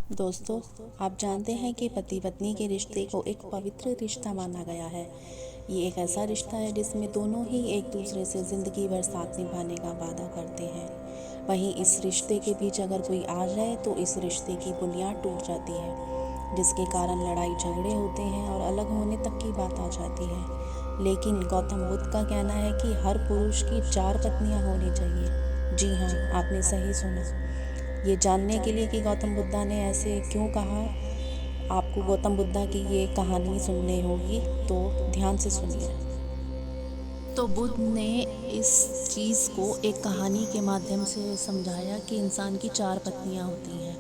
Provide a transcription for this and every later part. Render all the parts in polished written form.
दोस्तों, आप जानते हैं कि पति पत्नी के रिश्ते को एक पवित्र रिश्ता माना गया है। ये एक ऐसा रिश्ता है जिसमें दोनों ही एक दूसरे से ज़िंदगी भर साथ निभाने का वादा करते हैं। वहीं इस रिश्ते के बीच अगर कोई आ जाए तो इस रिश्ते की बुनियाद टूट जाती है, जिसके कारण लड़ाई झगड़े होते हैं और अलग होने तक की बात आ जाती है। लेकिन गौतम बुद्ध का कहना है कि हर पुरुष की 4 पत्नियां होनी चाहिए। जी हाँ, आपने सही सुना। ये जानने के लिए कि गौतम बुद्धा ने ऐसे क्यों कहा, आपको गौतम बुद्धा की ये कहानी सुननी होगी, तो ध्यान से सुनिए। तो बुद्ध ने इस चीज़ को एक कहानी के माध्यम से समझाया कि इंसान की 4 पत्नियां होती हैं।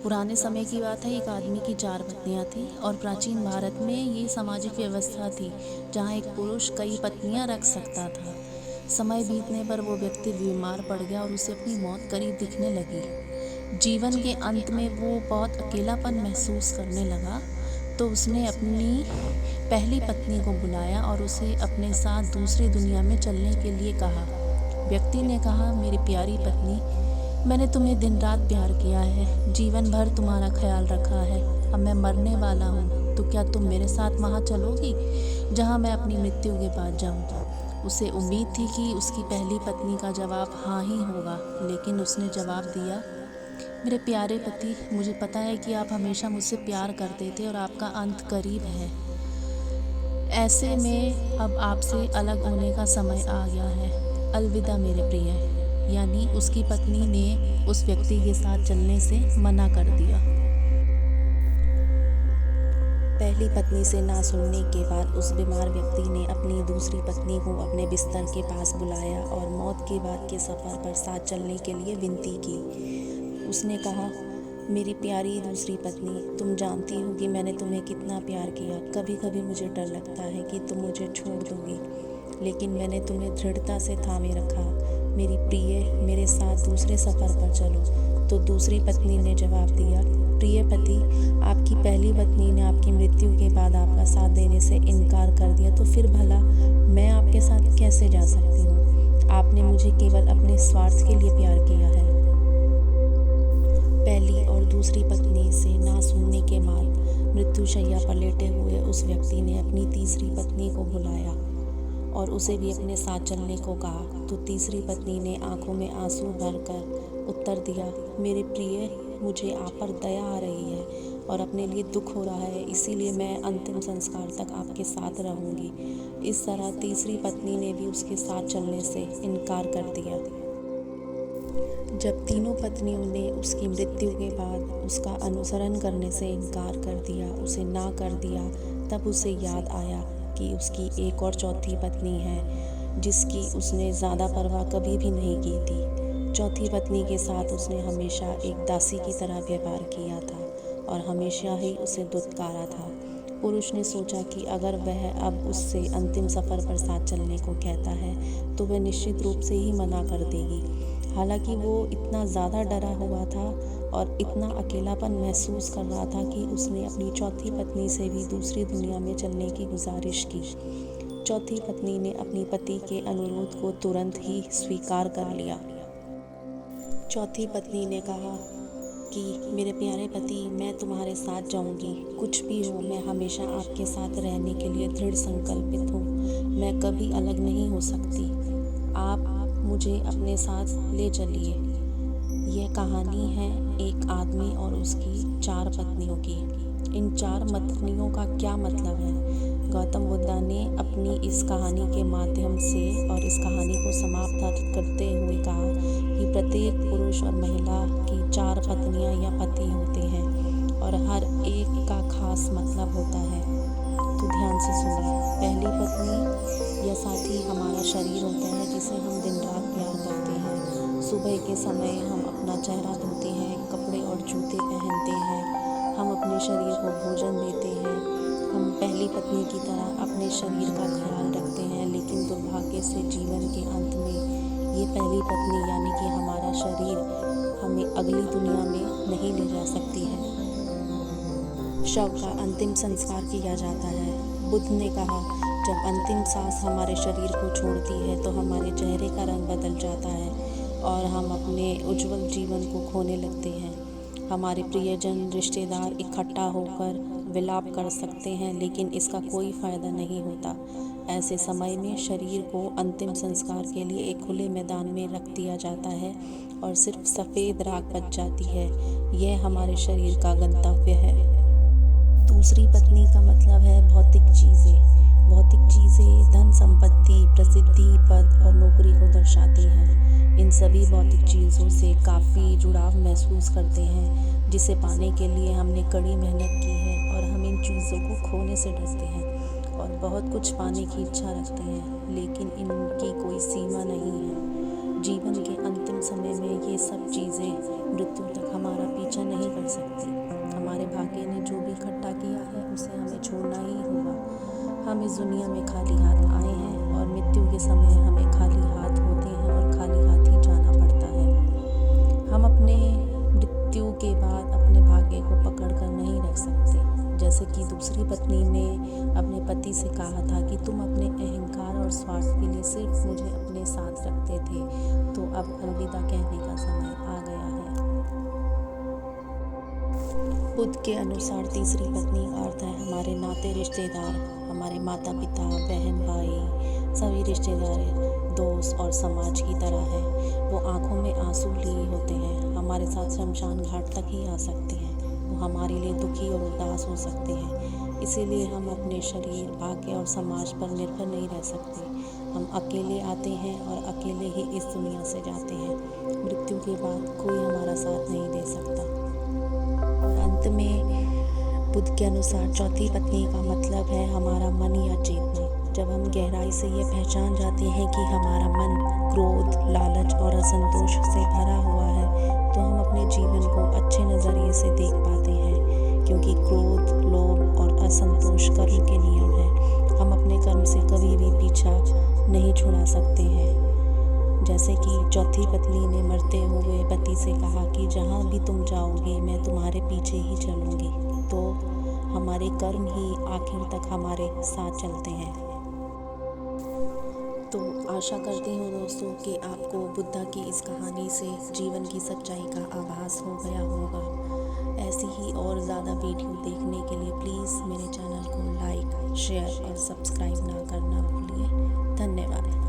पुराने समय की बात है, एक आदमी की 4 पत्नियां थी और प्राचीन भारत में ये सामाजिक व्यवस्था थी जहाँ एक पुरुष कई पत्नियां रख सकता था। समय बीतने पर वो व्यक्ति बीमार पड़ गया और उसे अपनी मौत करीब दिखने लगी। जीवन के अंत में वो बहुत अकेलापन महसूस करने लगा, तो उसने अपनी पहली पत्नी को बुलाया और उसे अपने साथ दूसरी दुनिया में चलने के लिए कहा। व्यक्ति ने कहा, मेरी प्यारी पत्नी, मैंने तुम्हें दिन रात प्यार किया है, जीवन भर तुम्हारा ख्याल रखा है। अब मैं मरने वाला हूँ, तो क्या तुम मेरे साथ वहाँ चलोगी जहाँ मैं अपनी मृत्यु के बाद जाऊँ? उसे उम्मीद थी कि उसकी पहली पत्नी का जवाब हाँ ही होगा, लेकिन उसने जवाब दिया, मेरे प्यारे पति, मुझे पता है कि आप हमेशा मुझसे प्यार करते थे और आपका अंत करीब है। ऐसे में अब आपसे अलग होने का समय आ गया है। अलविदा मेरे प्रिय। यानी उसकी पत्नी ने उस व्यक्ति के साथ चलने से मना कर दिया। पहली पत्नी से ना सुनने के बाद उस बीमार व्यक्ति ने अपनी दूसरी पत्नी को अपने बिस्तर के पास बुलाया और मौत के बाद के सफ़र पर साथ चलने के लिए विनती की। उसने कहा, मेरी प्यारी दूसरी पत्नी, तुम जानती हो कि मैंने तुम्हें कितना प्यार किया। कभी कभी मुझे डर लगता है कि तुम मुझे छोड़ दोगी, लेकिन मैंने तुम्हें दृढ़ता से थामे रखा। मेरी प्रिय, मेरे साथ दूसरे सफ़र पर चलो। तो दूसरी पत्नी ने जवाब दिया, प्रिय पति, आपकी पहली पत्नी ने आपकी मृत्यु के बाद आपका साथ देने से इनकार कर दिया, तो फिर भला मैं आपके साथ कैसे जा सकती हूँ? आपने मुझे केवल अपने स्वार्थ के लिए प्यार किया है। पहली और दूसरी पत्नी से ना सुनने के बाद मृत्युशैया पर लेटे हुए उस व्यक्ति ने अपनी तीसरी पत्नी को बुलाया और उसे भी अपने साथ चलने को कहा। तो तीसरी पत्नी ने आंखों में आंसू भरकर उत्तर दिया, मेरे प्रिय, मुझे आप पर दया आ रही है और अपने लिए दुख हो रहा है, इसीलिए मैं अंतिम संस्कार तक आपके साथ रहूंगी। इस तरह तीसरी पत्नी ने भी उसके साथ चलने से इनकार कर दिया। जब तीनों पत्नियों ने उसकी मृत्यु के बाद उसका अनुसरण करने से इनकार कर दिया, उसे ना कर दिया, तब उसे याद आया कि उसकी एक और चौथी पत्नी है जिसकी उसने ज़्यादा परवाह कभी भी नहीं की थी। चौथी पत्नी के साथ उसने हमेशा एक दासी की तरह व्यवहार किया था और हमेशा ही उसे दुत्कारा था। पुरुष ने सोचा कि अगर वह अब उससे अंतिम सफ़र पर साथ चलने को कहता है तो वह निश्चित रूप से ही मना कर देगी। हालांकि वो इतना ज़्यादा डरा हुआ था और इतना अकेलापन महसूस कर रहा था कि उसने अपनी चौथी पत्नी से भी दूसरी दुनिया में चलने की गुजारिश की। चौथी पत्नी ने अपनी पति के अनुरोध को तुरंत ही स्वीकार कर लिया। चौथी पत्नी ने कहा कि मेरे प्यारे पति, मैं तुम्हारे साथ जाऊंगी, कुछ भी हो मैं हमेशा आपके साथ रहने के लिए दृढ़ संकल्पित हूँ। मैं कभी अलग नहीं हो सकती। आप मुझे अपने साथ ले चलिए। यह कहानी है एक आदमी और उसकी 4 पत्नियों की। इन 4 पत्नियों का क्या मतलब है? गौतम बुद्धा ने अपनी इस कहानी के माध्यम से और इस कहानी को समाप्त करते हुए कहा कि प्रत्येक पुरुष और महिला की 4 पत्नियां या पति होते हैं और हर एक का खास मतलब होता है। तो ध्यान से सुनिए। पहली पत्नी या साथी हमारा शरीर होता है जिसे हम दिन रात प्यार करते हैं। सुबह के समय हम अपना चेहरा धोते हैं, कपड़े और जूते पहनते हैं, हम अपने शरीर को भोजन देते हैं। हम पहली पत्नी की तरह अपने शरीर का ख्याल रखते हैं, लेकिन दुर्भाग्य से जीवन के अंत में ये पहली पत्नी यानी कि हमारा शरीर हमें अगली दुनिया में नहीं ले जा सकती है। शव का अंतिम संस्कार किया जाता है। बुद्ध ने कहा, जब अंतिम सांस हमारे शरीर को छोड़ती है तो हमारे चेहरे का रंग बदल जाता है और हम अपने उज्जवल जीवन को खोने लगते हैं। हमारे प्रियजन रिश्तेदार इकट्ठा होकर विलाप कर सकते हैं, लेकिन इसका कोई फ़ायदा नहीं होता। ऐसे समय में शरीर को अंतिम संस्कार के लिए एक खुले मैदान में रख दिया जाता है और सिर्फ सफ़ेद राख बच जाती है। यह हमारे शरीर का गंतव्य है। दूसरी पत्नी का मतलब है भौतिक चीज़ें। भौतिक चीज़ें धन संपत्ति, प्रसिद्धि, पद और नौकरी को दर्शाती हैं। इन सभी भौतिक चीज़ों से काफ़ी जुड़ाव महसूस करते हैं, जिसे पाने के लिए हमने कड़ी मेहनत की है, और हम इन चीज़ों को खोने से डरते हैं और बहुत कुछ पाने की इच्छा रखते हैं, लेकिन इनकी कोई सीमा नहीं है। जीवन के अंतिम समय में ये सब चीज़ें मृत्यु तक हमारा पीछा नहीं कर सकती। हमारे भाग्य ने जो भी इकट्ठा किया है उसे हमें छोड़ना ही होगा। हम इस दुनिया में खाली हाथ आए हैं और मृत्यु के समय हमें खाली हाथ होते हैं और खाली हाथ ही जाना पड़ता है। हम अपने मृत्यु के बाद अपने भाग्य को पकड़ कर नहीं रख सकते। जैसे कि दूसरी पत्नी ने अपने पति से कहा था कि तुम अपने अहंकार और स्वार्थ के लिए सिर्फ मुझे अपने साथ रखते थे, तो अब अलविदा कहने का समय आ गया है। बुद्ध के अनुसार तीसरी पत्नी का अर्थ है हमारे नाते रिश्तेदार, हमारे माता पिता, बहन भाई, सभी रिश्तेदार, दोस्त और समाज की तरह है। वो आंखों में आंसू लिए होते हैं, हमारे साथ शमशान घाट तक ही आ सकते हैं। वो हमारे लिए दुखी और उदास हो सकते हैं। इसीलिए हम अपने शरीर, भाग्य और समाज पर निर्भर नहीं रह सकते। हम अकेले आते हैं और अकेले ही इस दुनिया से जाते हैं। मृत्यु के बाद कोई हमारा साथ नहीं दे सकता। अंत में बुद्ध के अनुसार चौथी पत्नी का मतलब है हमारा मन या चेतना। जब हम गहराई से ये पहचान जाते हैं कि हमारा मन क्रोध, लालच और असंतोष से भरा हुआ है, तो हम अपने जीवन को अच्छे नज़रिए से देख पाते हैं, क्योंकि क्रोध, लोभ और असंतोष कर्म के नियम हैं। हम अपने कर्म से कभी भी पीछा नहीं छुड़ा सकते हैं। जैसे कि चौथी पत्नी ने मरते हुए पति से कहा कि जहाँ भी तुम जाओगे मैं तुम्हारे पीछे ही चलूँगी, तो हमारे कर्म ही आखिर तक हमारे साथ चलते हैं। तो आशा करती हूँ दोस्तों कि आपको बुद्धा की इस कहानी से जीवन की सच्चाई का आभास हो गया होगा। ऐसी ही और ज़्यादा वीडियो देखने के लिए प्लीज़ मेरे चैनल को लाइक, शेयर और सब्सक्राइब ना करना भूलिए। धन्यवाद।